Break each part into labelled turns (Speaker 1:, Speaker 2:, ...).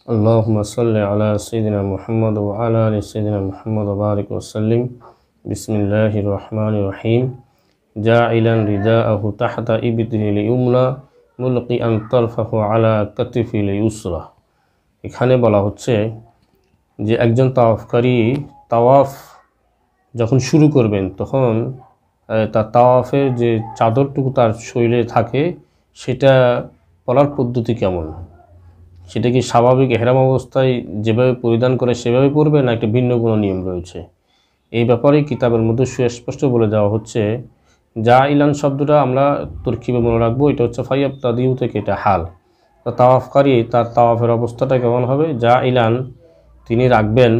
Speaker 1: اللهم صل على سيدنا محمد وعلى آل سيدنا محمد وبارك وسلم. بسم الله الرحمن الرحيم. جاعلا رداءه تحت إبطه اليمنى ملقيا طرفه على كتفه اليسرى. এখানে বলা হচ্ছে যে একজন তাওয়াফকারী তাওয়াফ যখন শুরু করবেন তখন তার তাওয়াফের যে চাদরটুকু তার শরীরে থাকে সেটা পরার পদ্ধতি কেমন, সেটা কি স্বাভাবিক ইহরাম অবস্থায় যেভাবে পরিধান করে সেভাবে পরবে না একটা ভিন্ন কোনো নিয়ম রয়েছে? এই ব্যাপারে কিতাবের মধ্যে সুস্পষ্ট বলে দেওয়া হচ্ছে। যা ইলান শব্দটা আমরা তরকিবে মনে রাখবো, এটা হচ্ছে ফাইয়াব তাদিউ থেকে, এটা হাল। তো তাওয়াফকারী তার তাওয়াফের অবস্থাটা কেমন হবে? যা ইলান তিনি রাখবেন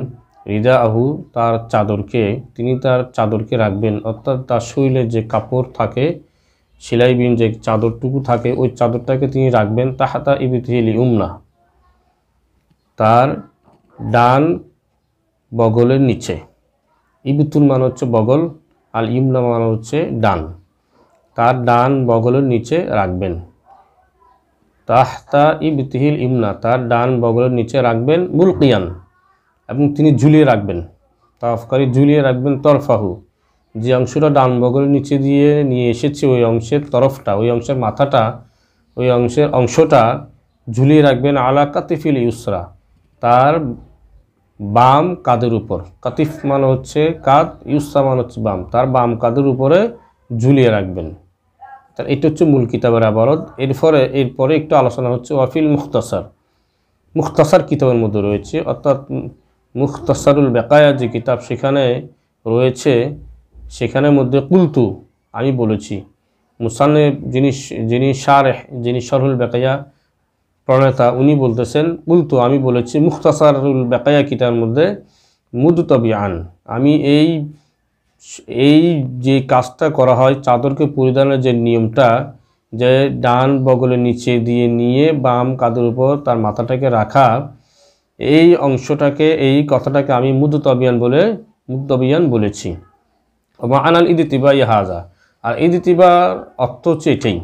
Speaker 1: রিদা আহু তার চাদরকে, তিনি তার চাদরকে রাখবেন, অর্থাৎ তার শরীরে যে কাপড় থাকে সেলাইবিন যে চাদরটুকু থাকে ওই চাদরটাকে তিনি রাখবেন তাহাতা ইবতিহিল ইউমনা, তার ডান বগলের নিচে। ইবতুল মানে হচ্ছে বগল, আল ইমনা মানে হচ্ছে ডান, তার ডান বগলের নিচে রাখবেন। তাহতা ইবতিহিল ইমনা, তার ডান বগলের নিচে রাখবেন। মুলকিয়ান, এবং তিনি ঝুলিয়ে রাখবেন, তাওয়াফকারী ঝুলিয়ে রাখবেন। তরফাহু, যে অংশটা ডান বগলের নিচে দিয়ে নিয়ে এসেছে ওই অংশের তরফটা, ওই অংশের মাথাটা, ওই অংশটা ঝুলিয়ে রাখবেন আলা কাতিফিল ইউসরা, তার বাম কাঁধের উপর। কাতিফ মানে হচ্ছে কাঁধ, ইউসরা মানে হচ্ছে বাম, তার বাম কাঁধের উপরে ঝুলিয়ে রাখবেন। তার এটা হচ্ছে মূল কিতাবের আবারত। এরপরে একটু আলোচনা হচ্ছে ওয়াফিল মুখতাসার। মুখতাসার কিতাবের মধ্যে রয়েছে, অর্থাৎ মুখতাসারুল বেকায়া যে কিতাব সেখানে রয়েছে, সেখানের মধ্যে কুলতু আমি বলেছি, মুসান্নেফ যিনি শরহুল বেকায়া প্রণেতা উনি বলতেছেন কুলতু আমি বলেছি মুখতাসারুল বেকায়া কিতাবের মধ্যে মুদতাবিআন, আমি এই যে কাজটা করা হয় চাদরকে পরিধানের যে নিয়মটা, যে ডান বগলের নিচে দিয়ে নিয়ে বাম কাঁধের উপর তার মাথাটাকে রাখা, এই অংশটাকে, এই কথাটাকে আমি মুদতাবিয়ান বলেছি। আনাল ইদতিবা ইহাজা, আর ইদতিবার অর্থ হচ্ছে এটাই।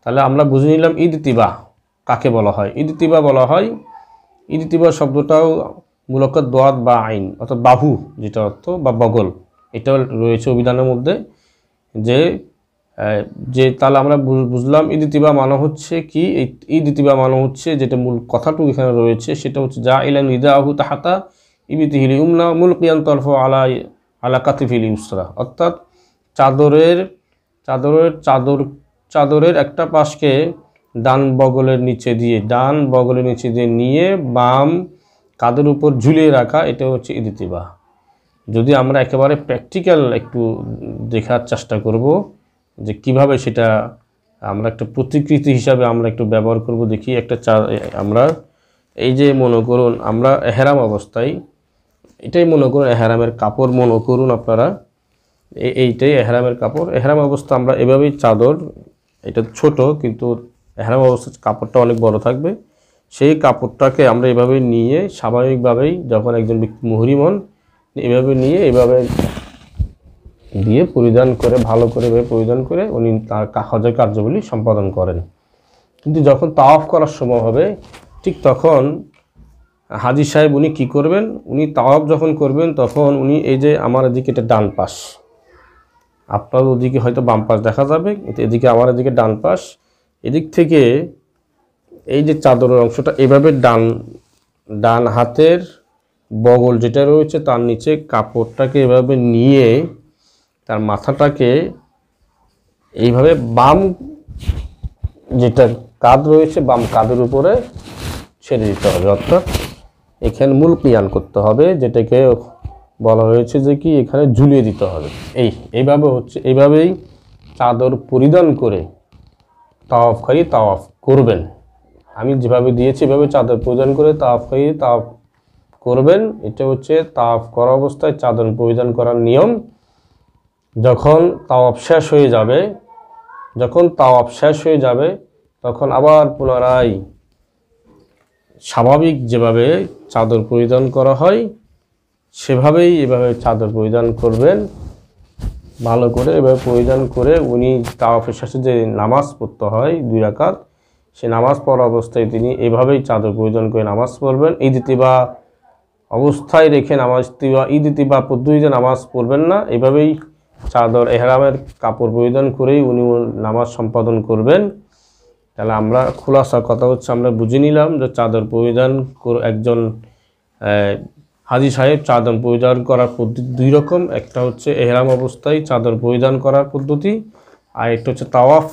Speaker 1: তাহলে আমরা বুঝে নিলাম ইদতিবা কাকে বলা হয়। ইদতিবা বলা হয়, ইদতিবা শব্দটাও মূলত দোয়াত বা আইন, অর্থাৎ বাহু যেটা অর্থ, বা বগল, এটা রয়েছে অভিধানের মধ্যে। যে তাহলে আমরা বুঝলাম ইদতিবা মানে হচ্ছে কি, ইদতিবা মানে হচ্ছে যেটা মূল কথাটুকু এখানে রয়েছে সেটা হচ্ছে যা ইলান রিদাহু তাহাতা ইবতিহিল ইউমনা মুলকিয়ান তরফু আলা কাতিফিল ইউসরা, অর্থাৎ চাদরের একটা পাশকে ডান বগলের নিচে দিয়ে নিয়ে বাম কাঁধের উপর ঝুলিয়ে রাখা, এটা হচ্ছে ইদতিবা। যদি আমরা একেবারে প্র্যাকটিক্যাল একটু দেখার চেষ্টা করব যে কিভাবে সেটা আমরা একটা প্রতিকৃতি হিসাবে আমরা একটু ব্যবহার করব, দেখি একটা আমরা এই যে মনে করুন আমরা এহরাম অবস্থায়, এটাই মনে করুন এহরামের কাপড় মনে করুন আপনারা, এইটাই এহরামের কাপড়। এহরাম অবস্থা আমরা এভাবেই চাদর, এটা ছোট কিন্তু এহরাম অবস্থা কাপড়টা অনেক বড় থাকবে, সেই কাপড়টাকে আমরা এভাবে নিয়ে স্বাভাবিকভাবেই যখন একজন ব্যক্তি মুহরিম হন এভাবে নিয়ে এভাবে দিয়ে পরিধান করে, ভালো করে পরিধান করে উনি তার হজের কার্যাবলী সম্পাদন করেন। কিন্তু যখন তাওয়াফ করার সময় হবে ঠিক তখন হাজী সাহেব উনি কী করবেন, উনি তাওয়াফ যখন করবেন তখন উনি এই যে আমার এদিকে এটা ডান পাশ, আপনার ওদিকে হয়তো বাম পাশ দেখা যাবে, এদিকে আমার এদিকে ডান পাশ, এদিক থেকে এই যে চাদরের অংশটা এভাবে ডান হাতের বগল যেটা রয়েছে তার নিচে কাপড়টাকে এভাবে নিয়ে তার মাথাটাকে এইভাবে বাম যেটা কাঁধ রয়েছে বাম কাঁধের উপরে ছেড়ে দিতে হবে, অর্থাৎ এখানে মুলকিয়ান করতে হবে, যেটাকে বলা হয়েছে যে কি এখানে ঝুলিয়ে দিতে হবে। এইভাবেই চাদর পরিধান করে তাওয়াফকারী তাওয়াফ করবেন। আমি যেভাবে দিয়েছি এভাবে চাদর পরিধান করে তাওয়াফকারী তাওয়াফ করবেন। এটা হচ্ছে তাওয়াফ করা অবস্থায় চাদর পরিধান করার নিয়ম। যখন তাওয়াফ শেষ হয়ে যাবে তখন আবার পুনরায় স্বাভাবিক যেভাবে চাদর পরিধান করা হয় সেভাবেই এভাবে চাদর পরিধান করবেন, ভালো করে এভাবে পরিধান করে উনি তাওয়াফের শেষে যে নামাজ পড়তে হয় 2 রাকাত, সে নামাজ পড়া অবস্থায় তিনি এভাবেই চাদর পরিধান করে নামাজ পড়বেন। ঈদ ইতিবা অবস্থায় রেখে ঈদ ইতিবা পদ্ধতিতে নামাজ পড়বেন না, এভাবেই চাদর এহরামের কাপড় পরিধান করেই উনি নামাজ সম্পাদন করবেন। তাহলে আমরা খোলাসা কথা হচ্ছে আমরা বুঝে নিলাম যে চাদর পরিধান একজন হাজী সাহেব চাদর পরিধান করার পদ্ধতি দুই রকম। একটা হচ্ছে এহরাম অবস্থায় চাদর পরিধান করার পদ্ধতি, আর একটা হচ্ছে তাওয়াফ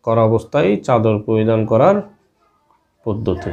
Speaker 1: করা অবস্থায় চাদর পরিধান করার পদ্ধতি।